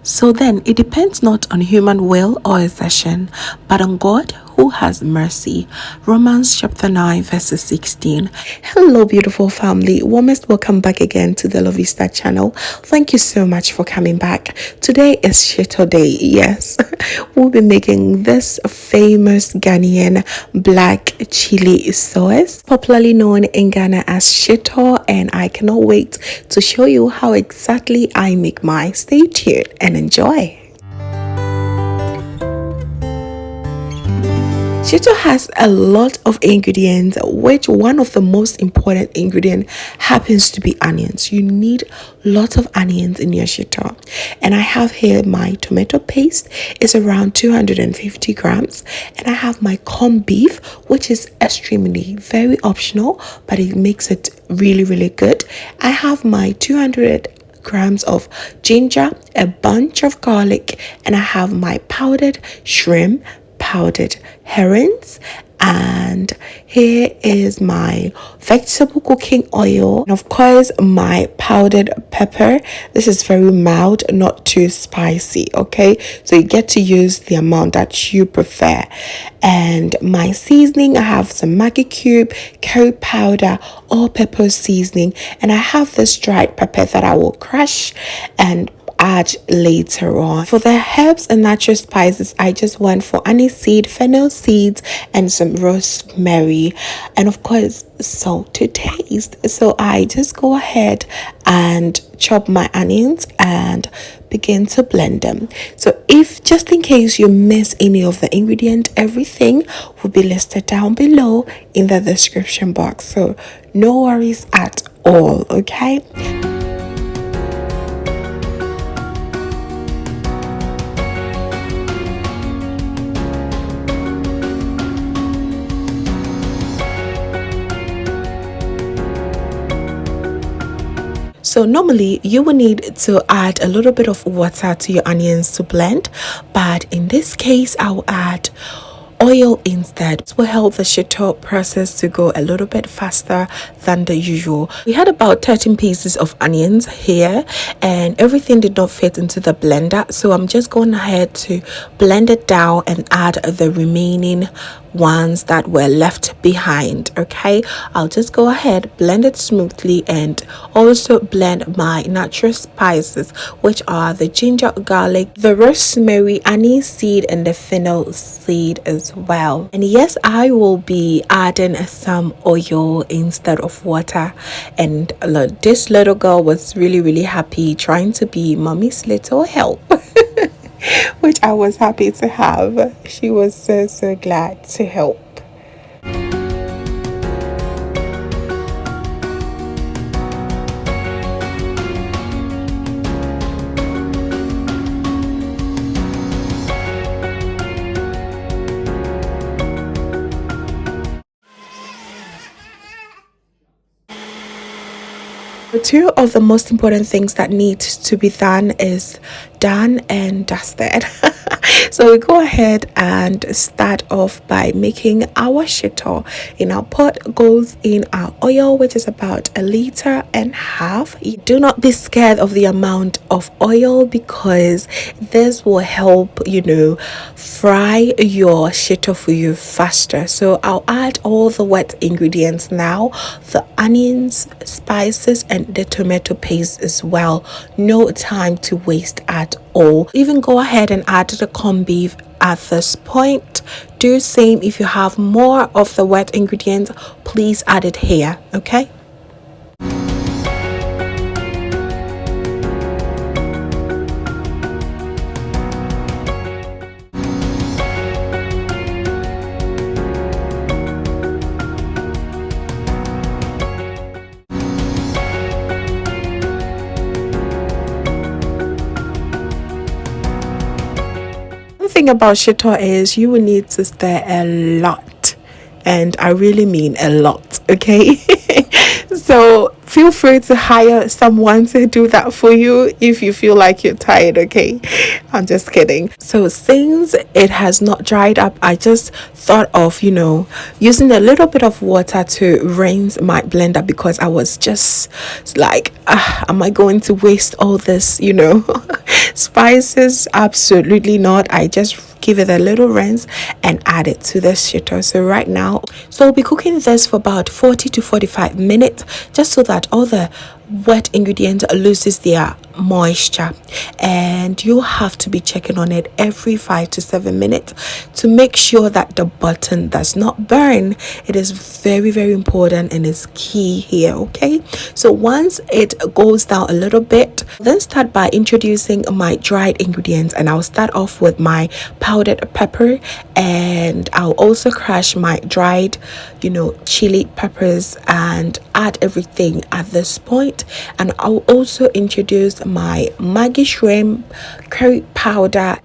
So then it depends not on human will or exertion, but on God who has mercy. Romans chapter 9 verses 16. Hello beautiful family, warmest welcome back again to the Lovista channel. Thank you so much for coming back. Today is Shito day. Yes, we'll be making this famous Ghanaian black chili sauce, popularly known in Ghana as Shito, and I cannot wait to show you how exactly I make mine. Stay tuned and enjoy. Shito has a lot of ingredients, which one of the most important ingredient happens to be onions. You need lots of onions in your shito. And I have here my tomato paste. It's around 250 grams. And I have my corned beef, which is extremely very optional, but it makes it really good. I have my 200 grams of ginger, a bunch of garlic, and I have my powdered shrimp, powdered herrings, and here is my vegetable cooking oil, and of course my powdered pepper. This is very mild, not too spicy, okay, so you get to use the amount that you prefer. And my seasoning, I have some Maggi cube, curry powder, all pepper seasoning, and I have this dried pepper that I will crush and add later on. For the herbs and natural spices, I just went for aniseed, fennel seeds, and some rosemary, and of course salt to taste. So I just go ahead and chop my onions and begin to blend them. So if just in case you miss any of the ingredient, everything will be listed down below in the description box, so no worries at all, okay? So normally you will need to add a little bit of water to your onions to blend, but in this case I will add oil instead. This will help the shito process to go a little bit faster than the usual. We had about 13 pieces of onions here and everything did not fit into the blender, so I'm just going ahead to blend it down and add the remaining ones that were left behind. Okay, I'll just go ahead, blend it smoothly, and also blend my natural spices, which are the ginger, garlic, the rosemary, aniseed, and the fennel seed as well. And yes, I will be adding some oil instead of water. And look, this little girl was really happy, trying to be mommy's little help. Which I was happy to have. She was so glad to help. Two of the most important things that need to be done is done and dusted. So we go ahead and start off by making our shito. In our pot goes in our oil, which is about 1.5 liters. Do not be scared of the amount of oil, because this will help, you know, fry your shito for you faster. So I'll add all the wet ingredients now, the onions, spices, and the tomato paste as well. No time to waste at all. Even go ahead and add the corned beef at this point. Do same if you have more of the wet ingredients, please add it here, okay? Thing about shito is you will need to stir a lot, and I really mean a lot, okay? So feel free to hire someone to do that for you if you feel like you're tired. Okay, I'm just kidding. So since it has not dried up, I just thought of, using a little bit of water to rinse my blender, because I was just like, am I going to waste all this, spices? Absolutely not. I just give it a little rinse and add it to the shito. So right now, we'll be cooking this for about 40 to 45 minutes, just so that all the wet ingredients loses their moisture, and you have to be checking on it every 5 to 7 minutes to make sure that the button does not burn. It is very, very important and is key here. Okay, so once it goes down a little bit, then start by introducing my dried ingredients, and I'll start off with my powdered pepper, and I'll also crush my dried chili peppers and add everything at this point. And I'll also introduce my Maggi shrimp, curry powder,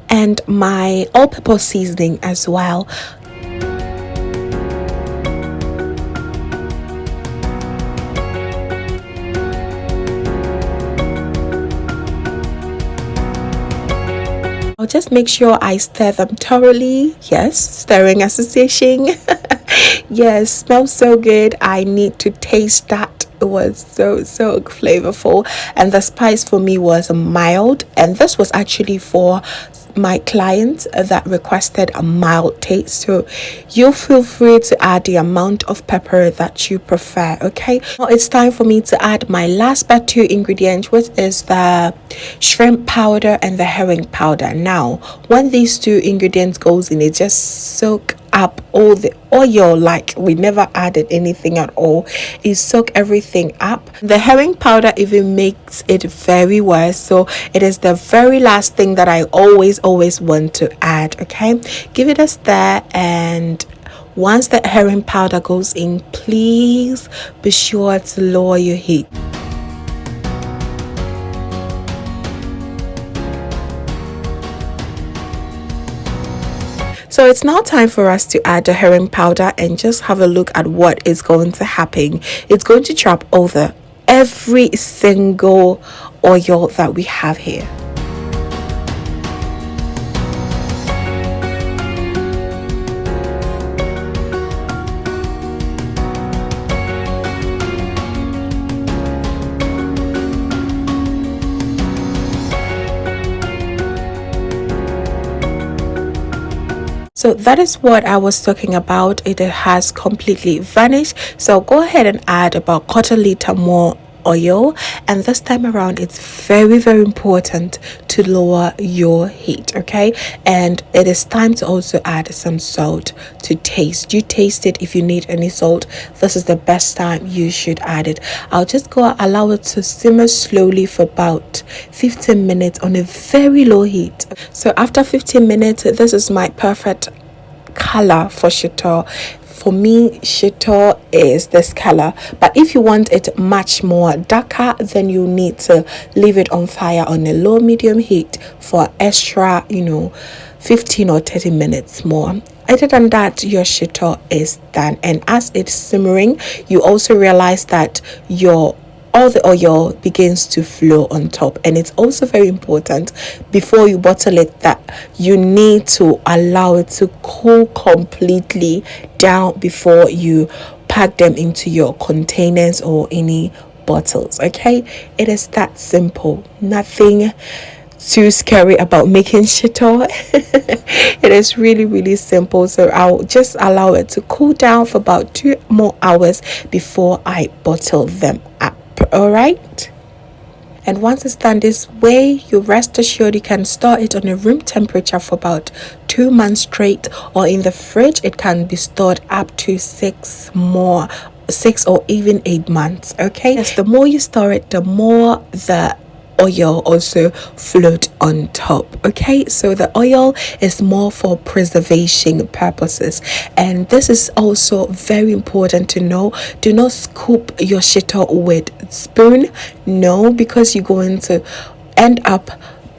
and my all-purpose seasoning as well. I'll just make sure I stir them thoroughly. Yes, stirring association. Yes, smells so good. I need to taste that. It was so flavorful, and the spice for me was mild, and this was actually for my client that requested a mild taste. So you feel free to add the amount of pepper that you prefer. Okay, now it's time for me to add my last but two ingredients, which is the shrimp powder and the herring powder. Now when these two ingredients goes in, it just soak up all the oil like we never added anything at all. It soak everything up. The herring powder even makes it very worse, so it is the very last thing that I always want to add. Okay, give it a stir, and once the herring powder goes in, please be sure to lower your heat. So it's now time for us to add the herring powder, and just have a look at what is going to happen. It's going to trap over every single oil that we have here. So that is what I was talking about. It has completely vanished. So go ahead and add about quarter liter more oil, and this time around it's very important to lower your heat. Okay, and it is time to also add some salt to taste. You taste it. If you need any salt, this is the best time you should add it. I'll just allow it to simmer slowly for about 15 minutes on a very low heat. So after 15 minutes, this is my perfect color for shito. For me, shito is this color, but if you want it much more darker, then you need to leave it on fire on a low medium heat for extra 15 or 30 minutes more. Other than that, your shito is done, and as it's simmering, you also realize that all the oil begins to flow on top. And it's also very important before you bottle it that you need to allow it to cool completely down before you pack them into your containers or any bottles. Okay, it is that simple. Nothing too scary about making shito. It is really simple. So I'll just allow it to cool down for about 2 more hours before I bottle them up. All right, and once it's done this way, you rest assured you can store it on a room temperature for about 2 months straight, or in the fridge it can be stored up to 6 or even 8 months. Okay, yes, the more you store it, the more the oil also float on top. Okay, so the oil is more for preservation purposes, and this is also very important to know. Do not scoop your shito with spoon, no, because you're going to end up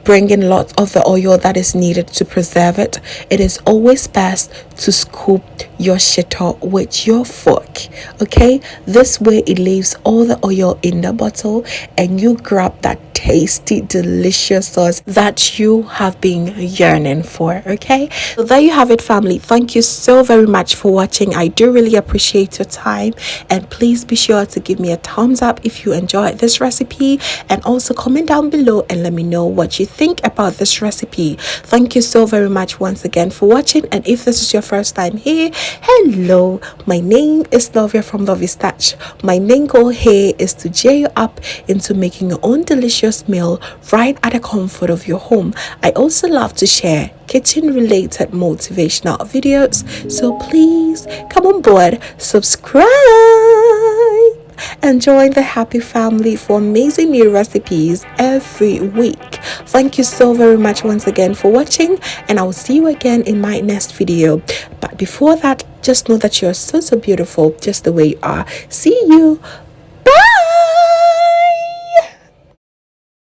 bring in lots of the oil that is needed to preserve it, it is always best to scoop your shito with your fork. Okay, this way it leaves all the oil in the bottle and you grab that tasty, delicious sauce that you have been yearning for. Okay, so there you have it, family. Thank you so very much for watching. I do really appreciate your time, and please be sure to give me a thumbs up if you enjoyed this recipe, and also comment down below and let me know what you think about this recipe. Thank you so very much once again for watching, and if this is your first time here, hello, my name is Lovia from Lovey's Touch. My main goal here is to cheer you up into making your own delicious meal right at the comfort of your home. I also love to share kitchen related motivational videos, so please come on board, subscribe, and join the happy family for amazing new recipes every week. Thank you so very much once again for watching, and I will see you again in my next video. But before that, just know that you're so beautiful just the way you are. See you.